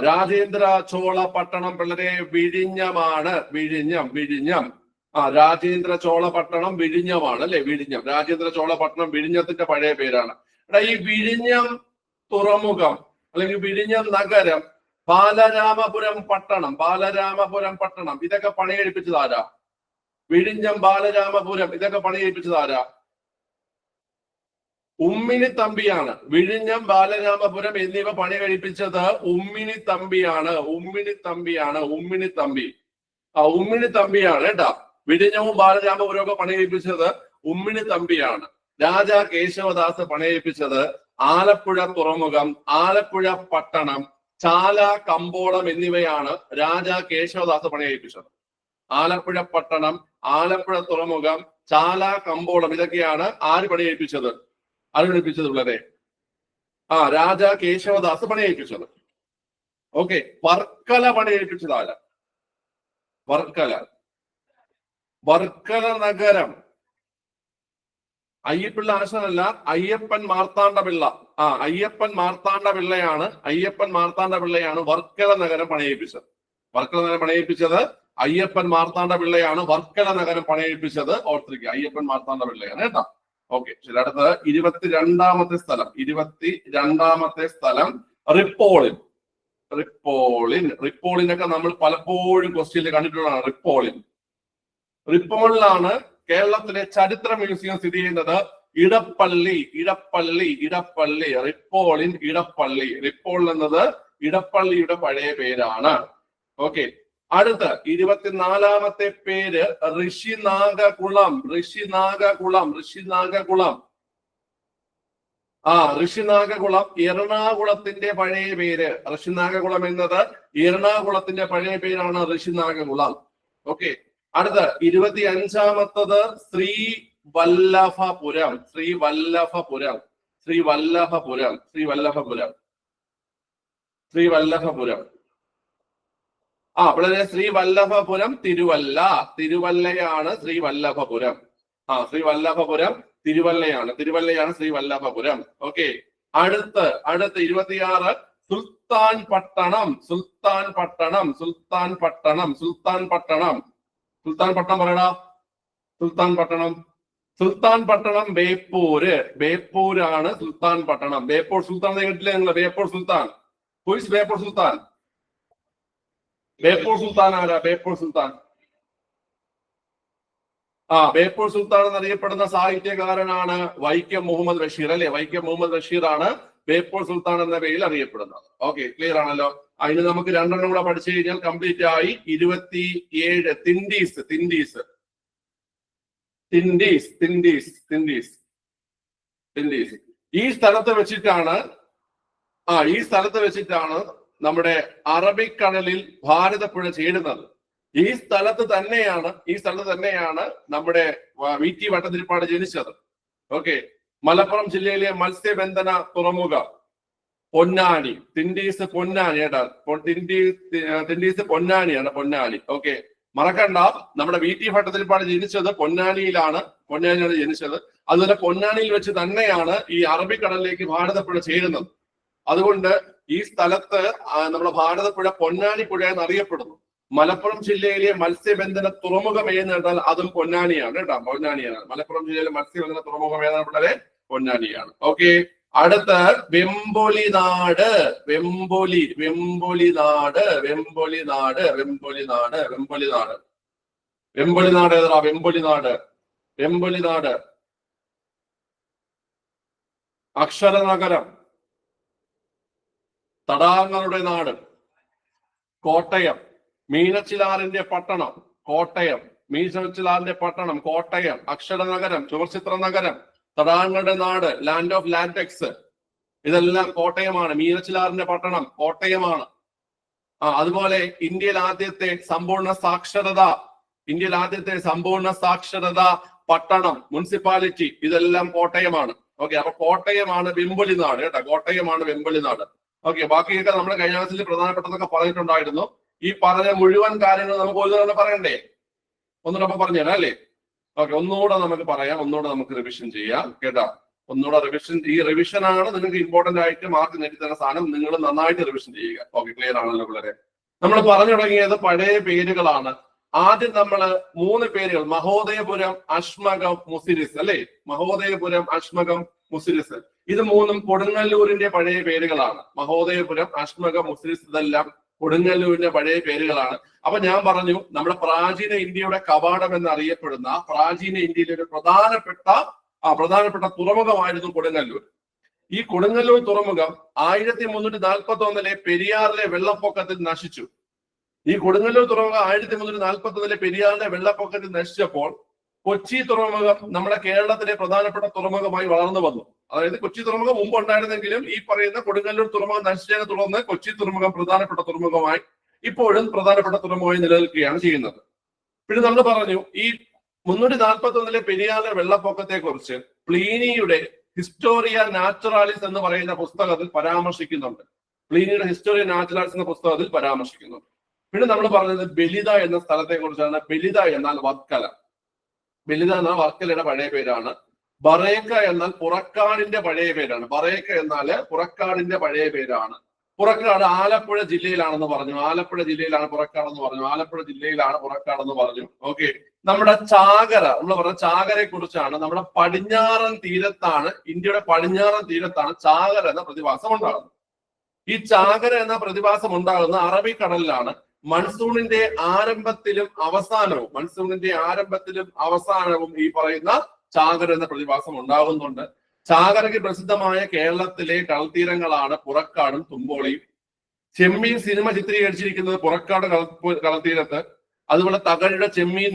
രാജേന്ദ്ര ചോള പട്ടണം പിള്ളേരെ വിഴിഞ്ഞമാണ്. വിഴിഞ്ഞം. വിഴിഞ്ഞം. രാജേന്ദ്ര ചോള പട്ടണം വിഴിഞ്ഞമാണ് അല്ലെ? വിഴിഞ്ഞം. രാജേന്ദ്ര ചോള പട്ടണം വിഴിഞ്ഞത്തിന്റെ പഴയ പേരാണ്. ഈ വിഴിഞ്ഞം തുറമുഖം അല്ലെങ്കിൽ വിഴിഞ്ഞം നഗരം, ബാലരാമപുരം പട്ടണം, ബാലരാമപുരം പട്ടണം ഇതൊക്കെ പണിയെടുപ്പിച്ചതാരാ? വിഴിഞ്ഞം, ബാലരാമപുരം ഇതൊക്കെ പണിയെടുപ്പിച്ചതാരാ? ഉമ്മിനി തമ്പിയാണ്. വിഴിഞ്ഞം, ബാലരാമപുരം എന്നിവ പണി കഴിപ്പിച്ചത് ഉമ്മിനി തമ്പിയാണ്. ഉമ്മിനി തമ്പിയാണ്. ഉമ്മിനി തമ്പി. ഉമ്മിനി തമ്പിയാണ് കേട്ടാ. വിഴിഞ്ഞവും ബാലരാമപുരവും ഒക്കെ പണി കഴിപ്പിച്ചത് ഉമ്മിനി തമ്പിയാണ്. രാജാ കേശവദാസ് പണി കഴിപ്പിച്ചത് ആലപ്പുഴ തുറമുഖം, ആലപ്പുഴ പട്ടണം, ചാല, കമ്പോളം എന്നിവയാണ് രാജാ കേശവദാസ് പണി കഴിപ്പിച്ചത്. ആലപ്പുഴ പട്ടണം, ആലപ്പുഴ തുറമുഖം, ചാല, കമ്പോളം ഇതൊക്കെയാണ് ആര് പണി കഴിപ്പിച്ചത്? ആര് പണിയിപ്പിച്ചത് പിള്ളേരെ? രാജാ കേശവദാസ് പണിയേൽപ്പിച്ചത്. ഓക്കെ. വർക്കല പണിയേൽപ്പിച്ചത് ആരാ? വർക്കല. വർക്കല നഗരം അയ്യപ്പിള്ള ആശാനല്ല, അയ്യപ്പൻ മാർത്താണ്ഡ പിള്ള. അയ്യപ്പൻ മാർത്താണ്ഡ പിള്ളയാണ്. അയ്യപ്പൻ മാർത്താണ്ഡ പിള്ളയാണ് വർക്കല നഗരം പണിയേൽപ്പിച്ചത്. വർക്കല നഗരം പണിയേൽപ്പിച്ചത് അയ്യപ്പൻ മാർത്താണ്ഡ പിള്ളയാണ്. വർക്കല നഗരം പണിയേൽപ്പിച്ചത് ഓർത്തിരിക്കുക, അയ്യപ്പൻ മാർത്താണ്ഡ പിള്ളയാണ് കേട്ടോ. ഓക്കെ, ശരി. അടുത്തത് 22ാമത്തെ സ്ഥലം. 22ാമത്തെ സ്ഥലം റിപ്പോളിൻ. റിപ്പോളിൻ. റിപ്പോളിനൊക്കെ നമ്മൾ പലപ്പോഴും ക്വസ്റ്റ്യനിൽ കണ്ടിട്ടുള്ളതാണ്. റിപ്പോളിൻ. റിപ്പോളിലാണ് കേരളത്തിലെ ചരിത്ര മ്യൂസിയം സ്ഥിതി ചെയ്യുന്നത്. ഇടപ്പള്ളി. ഇടപ്പള്ളി. ഇടപ്പള്ളി. റിപ്പോളിൻ, ഇടപ്പള്ളി. റിപ്പോൾ എന്നത് ഇടപ്പള്ളിയുടെ പഴയ പേരാണ്. ഓക്കെ. അടുത്ത 24ാമത്തെ പേര് ഋഷിനാഗകുളം. ഋഷിനാഗകുളം. ഋഷിനാഗകുളം. ഋഷിനാഗകുളം എറണാകുളത്തിന്റെ പഴയ പേര്. ഋഷിനാഗകുളം എന്നത് എറണാകുളത്തിന്റെ പഴയ പേരാണ് ഋഷിനാഗകുളം. ഓക്കെ. അടുത്ത 25ാമത്തത് ശ്രീവല്ലഭപുരം. ശ്രീവല്ലഭപുരം. ശ്രീവല്ലഭപുരം. ശ്രീവല്ലഭപുരം. ശ്രീവല്ലഭപുരം. വളരെ ശ്രീവല്ലഭപുരം തിരുവല്ല. തിരുവല്ലയാണ് ശ്രീവല്ലഭപുരം. ശ്രീവല്ലഭപുരം തിരുവല്ലയാണ്. തിരുവല്ലയാണ് ശ്രീവല്ലഭപുരം. ഓക്കെ. അടുത്ത 26 സുൽത്താൻ പട്ടണം. സുൽത്താൻ പട്ടണം. സുൽത്താൻ പട്ടണം. സുൽത്താൻ പട്ടണം. സുൽത്താൻ പട്ടണം പറയടാ. സുൽത്താൻ പട്ടണം. സുൽത്താൻ പട്ടണം ബേപ്പൂര്. ബേപ്പൂരാണ് സുൽത്താൻ പട്ടണം. ബേപ്പൂർ സുൽത്താൻ കേട്ടില്ലേ നിങ്ങൾ? ബേപ്പൂർ സുൽത്താൻ. ഹുയിസ് ബേപ്പൂർ സുൽത്താൻ? ബേപ്പൂർ സുൽത്താൻ ആരാ? ബേപ്പൂർ സുൽത്താൻ. ബേപ്പൂർ സുൽത്താൻ എന്നറിയപ്പെടുന്ന സാഹിത്യകാരനാണ് വൈക്കം മുഹമ്മദ് ബഷീർ അല്ലെ? വൈക്കം മുഹമ്മദ് ബഷീർ ആണ് ബേപ്പൂർ സുൽത്താൻ എന്ന പേരിൽ അറിയപ്പെടുന്നത്. ഓക്കെ, ക്ലിയർ ആണല്ലോ. അതിന് നമുക്ക് 2 കൂടെ പഠിച്ചു കഴിഞ്ഞാൽ കംപ്ലീറ്റ് ആയി. 27 തിൻഡീസ്. തിൻഡീസ്. തിൻഡീസ്. തിൻഡീസ്. തിൻഡീസ്. തിൻഡീസ്. ഈ സ്ഥലത്ത് വെച്ചിട്ടാണ് നമ്മുടെ അറബിക്കടലിൽ ഭാരതപ്പുഴ ചേരുന്നത്. ഈ സ്ഥലത്ത് തന്നെയാണ് നമ്മുടെ VT ഭട്ടതിരിപ്പാട് ജനിച്ചത്. ഓക്കെ. മലപ്പുറം ജില്ലയിലെ മത്സ്യബന്ധന തുറമുഖം. പൊന്നാനി. തിൻഡീസ് പൊന്നാനി കേട്ടാ. തിൻഡീസ് പൊന്നാനിയാണ്, പൊന്നാനി. ഓക്കെ, മറക്കണ്ട. നമ്മുടെ VT ഭട്ടതിരിപ്പാട് ജനിച്ചത് പൊന്നാനിയിലാണ് ജനിച്ചത്. അതുപോലെ പൊന്നാനിയിൽ വെച്ച് തന്നെയാണ് ഈ അറബിക്കടലിലേക്ക് ഭാരതപ്പുഴ ചേരുന്നത്. അതുകൊണ്ട് ഈ സ്ഥലത്ത് നമ്മുടെ ഭാരതപ്പുഴ പൊന്നാനിപ്പുഴ എന്നറിയപ്പെടുന്നു. മലപ്പുറം ജില്ലയിലെ മത്സ്യബന്ധന തുറമുഖം ഏതെന്ന് കേട്ടാൽ അതും പൊന്നാനിയാണ് കേട്ടോ, പൊന്നാനിയാണ്. മലപ്പുറം ജില്ലയിലെ മത്സ്യബന്ധന തുറമുഖം ഏതാണ് പിള്ളേരെ? പൊന്നാനിയാണ്. ഓക്കെ, അടുത്ത വെമ്പൊലിനാട്. വെമ്പൊലിനാട് ഏതാ? വെമ്പൊലിനാട് അക്ഷരനഗരം, തടാകങ്ങളുടെ നാട്, കോട്ടയം. മീനച്ചിലാറിന്റെ പട്ടണം കോട്ടയം, കോട്ടയം. അക്ഷരനഗരം, ചുവർച്ചിത്ര നഗരം, തടാകങ്ങളുടെ നാട്, ലാൻഡ് ഓഫ് ലാറ്റക്സ്, ഇതെല്ലാം കോട്ടയമാണ്. മീനച്ചിലാറിന്റെ പട്ടണം കോട്ടയമാണ്. അതുപോലെ ഇന്ത്യയിൽ ആദ്യത്തെ സമ്പൂർണ്ണ സാക്ഷരത പട്ടണം, മുനിസിപ്പാലിറ്റി, ഇതെല്ലാം കോട്ടയമാണ്. ഓക്കെ, അപ്പൊ കോട്ടയമാണ് വെമ്പൊലിനാട് കേട്ടോ, കോട്ടയമാണ് വെമ്പൊലിനാട്. ഓക്കെ, ബാക്കിയൊക്കെ നമ്മൾ കഴിഞ്ഞ ക്ലാസ്സിൽ പ്രധാനപ്പെട്ടതൊക്കെ പറഞ്ഞിട്ടുണ്ടായിരുന്നു. ഈ പറഞ്ഞ മുഴുവൻ കാര്യങ്ങൾ നമുക്ക് ഒരു തവണ പറയണ്ടേ? ഒന്നുകൂടെ പറഞ്ഞുതരാം അല്ലേ? ഓക്കെ, ഒന്നുകൂടെ നമുക്ക് പറയാം, ഒന്നുകൂടെ നമുക്ക് റിവിഷൻ ചെയ്യാം കേട്ടാ. ഒന്നുകൂടെ റിവിഷൻ. ഈ റിവിഷനാണ് നിങ്ങൾക്ക് ഇമ്പോർട്ടന്റ് ആയിട്ട് മാർക്ക് നേടിത്തരുന്ന സാധനം. നിങ്ങൾ നന്നായിട്ട് റിവിഷൻ ചെയ്യുക. ഓക്കെ, ക്ലിയർ ആണല്ലോ പിള്ളേരെ? നമ്മൾ പറഞ്ഞു തുടങ്ങിയത് പഴയ പേരുകളാണ്. ആദ്യം നമ്മൾ 3 പേരുകൾ, മഹോദയപുരം, അശ്മകം, മുസിരിസ് അല്ലെ? മഹോദയപുരം, അശ്മകം, മുസിരിസ്, ഇത് 3ഉം കൊടുങ്ങല്ലൂരിന്റെ പഴയ പേരുകളാണ്. മഹോദയപുരം, അശ്മകം, മുസിരിസ്, ഇതെല്ലാം കൊടുങ്ങല്ലൂരിന്റെ പഴയ പേരുകളാണ്. അപ്പൊ ഞാൻ പറഞ്ഞു, നമ്മുടെ പ്രാചീന ഇന്ത്യയുടെ കവാടം എന്നറിയപ്പെടുന്ന പ്രാചീന ഇന്ത്യയിലെ ഒരു പ്രധാനപ്പെട്ട തുറമുഖമായിരുന്നു കൊടുങ്ങല്ലൂർ. ഈ കൊടുങ്ങല്ലൂർ തുറമുഖം 1341 പെരിയാറിലെ വെള്ളപ്പൊക്കത്തിൽ നശിച്ചു. ഈ കൊടുങ്ങല്ലൂർ തുറമുഖം 1341 പെരിയാറിലെ വെള്ളപ്പൊക്കത്തിൽ നശിച്ചപ്പോൾ കൊച്ചി തുറമുഖം നമ്മുടെ കേരളത്തിലെ പ്രധാനപ്പെട്ട തുറമുഖമായി വളർന്നു വന്നു. അതായത് കൊച്ചി തുറമുഖം മുമ്പ് ഉണ്ടായിരുന്നെങ്കിലും ഈ പറയുന്ന കൊടുങ്ങല്ലൂർ തുറമുഖം നശിച്ചതിനെ തുടർന്ന് കൊച്ചി തുറമുഖം പ്രധാനപ്പെട്ട തുറമുഖമായി ഇപ്പോഴും പ്രധാനപ്പെട്ട തുറമുഖമായി നിലനിൽക്കുകയാണ് ചെയ്യുന്നത്. പിന്നെ നമ്മൾ പറഞ്ഞു, ഈ 341 പെരിയാറിലെ വെള്ളപ്പൊക്കത്തെ കുറിച്ച് പ്ലീനിയുടെ ഹിസ്റ്റോറിയ നാച്ചുറാലിസ് എന്ന് പറയുന്ന പുസ്തകത്തിൽ പരാമർശിക്കുന്നുണ്ട്. പ്ലീനിയുടെ ഹിസ്റ്റോറിയ നാച്ചുറാലിസ് എന്ന പുസ്തകത്തിൽ പരാമർശിക്കുന്നുണ്ട്. പിന്നെ നമ്മൾ പറഞ്ഞത് ബലിത എന്ന സ്ഥലത്തെ കുറിച്ചാണ്. ബലിത എന്നാൽ വർക്കല. ബലിത എന്ന വർക്കലയുടെ പഴയ പേരാണ്. ബറേക്ക എന്നാൽ പുറക്കാടിന്റെ പഴയ പേരാണ്. പുറക്കാട് ആലപ്പുഴ ജില്ലയിലാണെന്ന് പറഞ്ഞു. ആലപ്പുഴ ജില്ലയിലാണ് പുറക്കാടെന്ന് പറഞ്ഞു. ഓക്കെ, നമ്മുടെ ചാകര, നമ്മൾ പറഞ്ഞ ചാകരയെ കുറിച്ചാണ്. നമ്മുടെ പടിഞ്ഞാറൻ തീരത്താണ്, ഇന്ത്യയുടെ പടിഞ്ഞാറൻ തീരത്താണ് ചാകര എന്ന പ്രതിഭാസം ഉണ്ടാകുന്നത്. ഈ ചാകര എന്ന പ്രതിഭാസം ഉണ്ടാകുന്ന അറബിക്കടലിലാണ്. മൺസൂണിന്റെ ആരംഭത്തിലും അവസാനവും ഈ പറയുന്ന ചാകര എന്ന പ്രതിഭാസം ഉണ്ടാകുന്നുണ്ട്. ചാകരയ്ക്ക് പ്രസിദ്ധമായ കേരളത്തിലെ കടൽത്തീരങ്ങളാണ് പുറക്കാടും തുമ്പോളിയും. ചെമ്മീൻ സിനിമ ചിത്രീകരിച്ചിരിക്കുന്നത് പുറക്കാട് കടൽത്തീരത്ത്. അതുപോലെ തകഴിയുടെ ചെമ്മീൻ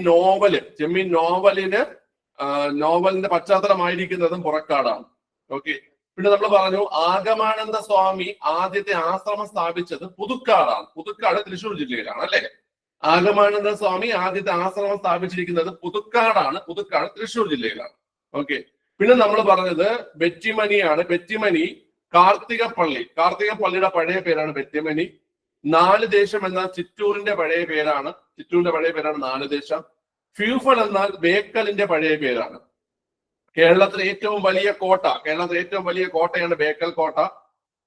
നോവലിന്റെ പശ്ചാത്തലമായിരിക്കുന്നതും പുറക്കാടാണ്. ഓക്കെ, പിന്നെ നമ്മൾ പറഞ്ഞു ആഗമാനന്ദ സ്വാമി ആദ്യത്തെ ആശ്രമം സ്ഥാപിച്ചത് പുതുക്കാടാണ്. പുതുക്കാട് തൃശ്ശൂർ ജില്ലയിലാണ് അല്ലെ? ആഗമാനന്ദ സ്വാമി ആദ്യത്തെ ആശ്രമം സ്ഥാപിച്ചിരിക്കുന്നത് പുതുക്കാടാണ്. പുതുക്കാട് തൃശ്ശൂർ ജില്ലയിലാണ്. ഓക്കെ, പിന്നെ നമ്മൾ പറഞ്ഞത് ബെറ്റിമനിയാണ്. ബെറ്റിമനി കാർത്തികപ്പള്ളിയുടെ പഴയ പേരാണ് ബെറ്റിമനി. 4 ദേശം എന്നാൽ ചിറ്റൂരിന്റെ പഴയ പേരാണ്. നാല് ദേശം. ഫ്യൂഫൽ എന്നാൽ ബേക്കലിന്റെ പഴയ പേരാണ്. കേരളത്തിലെ ഏറ്റവും വലിയ കോട്ടയാണ് ബേക്കൽ കോട്ട.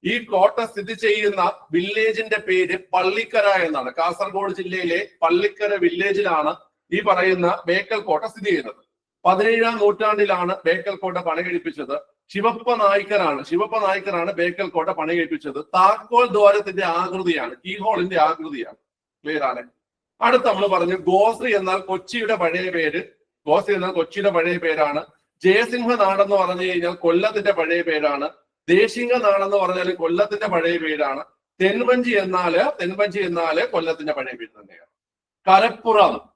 ഈ കോട്ട സ്ഥിതി ചെയ്യുന്ന വില്ലേജിന്റെ പേര് പള്ളിക്കര എന്നാണ്. കാസർഗോഡ് ജില്ലയിലെ പള്ളിക്കര വില്ലേജിലാണ് ഈ പറയുന്ന ബേക്കൽ കോട്ട സ്ഥിതി ചെയ്യുന്നത്. 17ാം നൂറ്റാണ്ടിലാണ് ബേക്കൽ കോട്ട പണികഴിപ്പിച്ചത്. ശിവപ്പ നായ്ക്കറാണ് ബേക്കൽ കോട്ട പണികഴിപ്പിച്ചത്. താക്കോൽ ദ്വാരത്തിന്റെ ആകൃതിയാണ്, കീഹോളിന്റെ ആകൃതിയാണ്. ക്ലിയർ ആണ്? അടുത്ത് നമ്മൾ പറഞ്ഞു ഗോശ്രീ എന്നാൽ കൊച്ചിയുടെ പഴയ പേരാണ്. ജയസിംഹ നാടെന്ന് പറഞ്ഞു കഴിഞ്ഞാൽ കൊല്ലത്തിന്റെ പഴയ പേരാണ്. ദേശിംഗ നാടെന്ന് പറഞ്ഞാൽ കൊല്ലത്തിന്റെ പഴയ പേരാണ്. തെൻവഞ്ചി എന്നാല് കൊല്ലത്തിന്റെ പഴയ പേര് തന്നെയാണ്.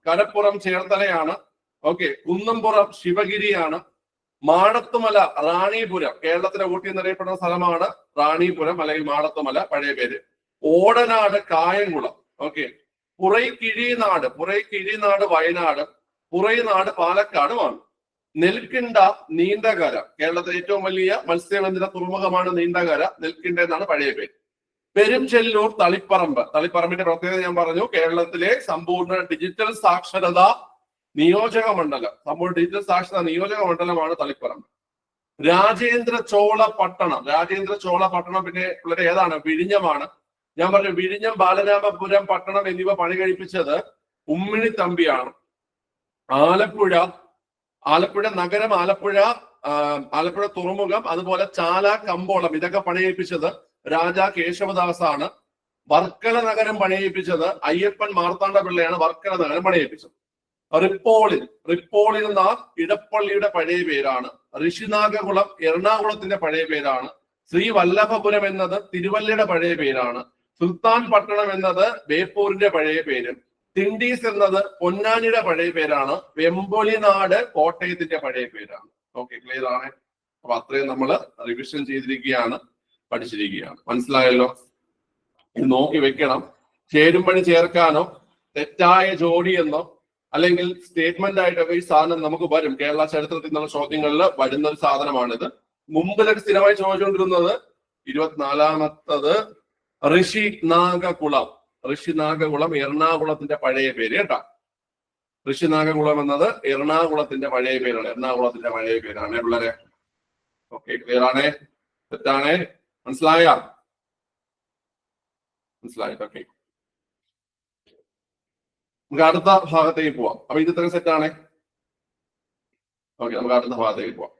കരപ്പുറം ചേർത്തലയാണ്. ഓക്കെ, കുന്നംപുറം ശിവഗിരിയാണ്. മാടത്തുമല റാണിപുരം, കേരളത്തിലെ ഊട്ടി എന്നറിയപ്പെടുന്ന സ്ഥലമാണ് റാണിപുരം അല്ലെങ്കിൽ മാടത്തുമല പഴയ പേര്. ഓടനാട് കായംകുളം. ഓക്കെ, പുറൈക്കിഴിനാട് വയനാട്, പുറൈനാട് പാലക്കാടുമാണ്. നെൽക്കിണ്ട നീണ്ടകര. കേരളത്തിലെ ഏറ്റവും വലിയ മത്സ്യബന്ധന തുറമുഖമാണ് നീണ്ടകര. നെൽക്കിണ്ട എന്നാണ് പഴയ പേര്. പെരുംചെല്ലൂർ തളിപ്പറമ്പ്. തളിപ്പറമ്പിന്റെ പ്രത്യേകത ഞാൻ പറഞ്ഞു. കേരളത്തിലെ സമ്പൂർണ്ണ ഡിജിറ്റൽ സാക്ഷരതാ നിയോജക മണ്ഡലം. സമ്പൂർണ്ണ ഡിജിറ്റൽ സാക്ഷരതാ നിയോജക മണ്ഡലമാണ് തളിപ്പറമ്പ്. രാജേന്ദ്ര ചോള പട്ടണം. രാജേന്ദ്ര ചോള പട്ടണം പിന്നെ വളരെ ഏതാണ്? വിഴിഞ്ഞമാണ്. ഞാൻ പറഞ്ഞു വിഴിഞ്ഞം, ബാലരാമപുരം പട്ടണം എന്നിവ പണി കഴിപ്പിച്ചത് ഉമ്മിണി തമ്പിയാണ്. ആലപ്പുഴ നഗരം, ആലപ്പുഴ തുറമുഖം, അതുപോലെ ചാല, കമ്പോളം ഇതൊക്കെ പണിയിപ്പിച്ചത് രാജാ കേശവദാസാണ്. വർക്കല നഗരം പണിയിപ്പിച്ചത് അയ്യപ്പൻ മാർത്താണ്ഡ പിള്ളയാണ്. വർക്കല നഗരം പണിയിപ്പിച്ചത്. റിപ്പോളിൻ എന്ന ഇടപ്പള്ളിയുടെ പഴയ പേരാണ്. ഋഷിനാഗകുളം എറണാകുളത്തിന്റെ പഴയ പേരാണ്. ശ്രീവല്ലഭപുരം എന്നത് തിരുവല്ലയുടെ പഴയ പേരാണ്. സുൽത്താൻ പട്ടണം എന്നത് ബേപ്പൂരിന്റെ പഴയ പേര്. തിണ്ടീസ് എന്നത് പൊന്നാനിയുടെ പഴയ പേരാണ്. വെമ്പൊലിനാട് കോട്ടയത്തിന്റെ പഴയ പേരാണ്. ഓക്കെ, ക്ലിയർ ആണ്. അപ്പൊ അത്രയും നമ്മൾ റിവിഷൻ ചെയ്തിരിക്കുകയാണ്, പഠിച്ചിരിക്കുകയാണ്. മനസ്സിലായല്ലോ? ഇത് നോക്കി വെക്കണം. ചേരുംപണി ചേർക്കാനോ തെറ്റായ ജോഡി എന്നോ അല്ലെങ്കിൽ സ്റ്റേറ്റ്മെന്റ് ആയിട്ടൊക്കെ ഈ സാധനം നമുക്ക് വരും. കേരള ചരിത്രത്തിൽ നിന്നുള്ള ചോദ്യങ്ങളിൽ വരുന്ന ഒരു സാധനമാണിത്. മുമ്പിലൊക്കെ സ്ഥിരമായി ചോദിച്ചുകൊണ്ടിരുന്നത് 24-ാമത്തത് ഋഷിനാഗകുളം എറണാകുളത്തിന്റെ പഴയ പേര് കേട്ടാ. ഋഷിനാഗകുളം എന്നത് എറണാകുളത്തിന്റെ പഴയ പേരാണ്. എറണാകുളത്തിന്റെ പഴയ പേരാണ് പിള്ളേരെ. ഓക്കെ, ക്ലിയർ ആണേ? തെറ്റാണേ? മനസ്സിലായോ? ഓക്കെ, നമുക്ക് അടുത്ത ഭാഗത്തേക്ക് പോവാം. അപ്പൊ ഇത് ഇത്രയും സെറ്റാണേ. ഓക്കെ, നമുക്ക് അടുത്ത ഭാഗത്തേക്ക് പോവാം.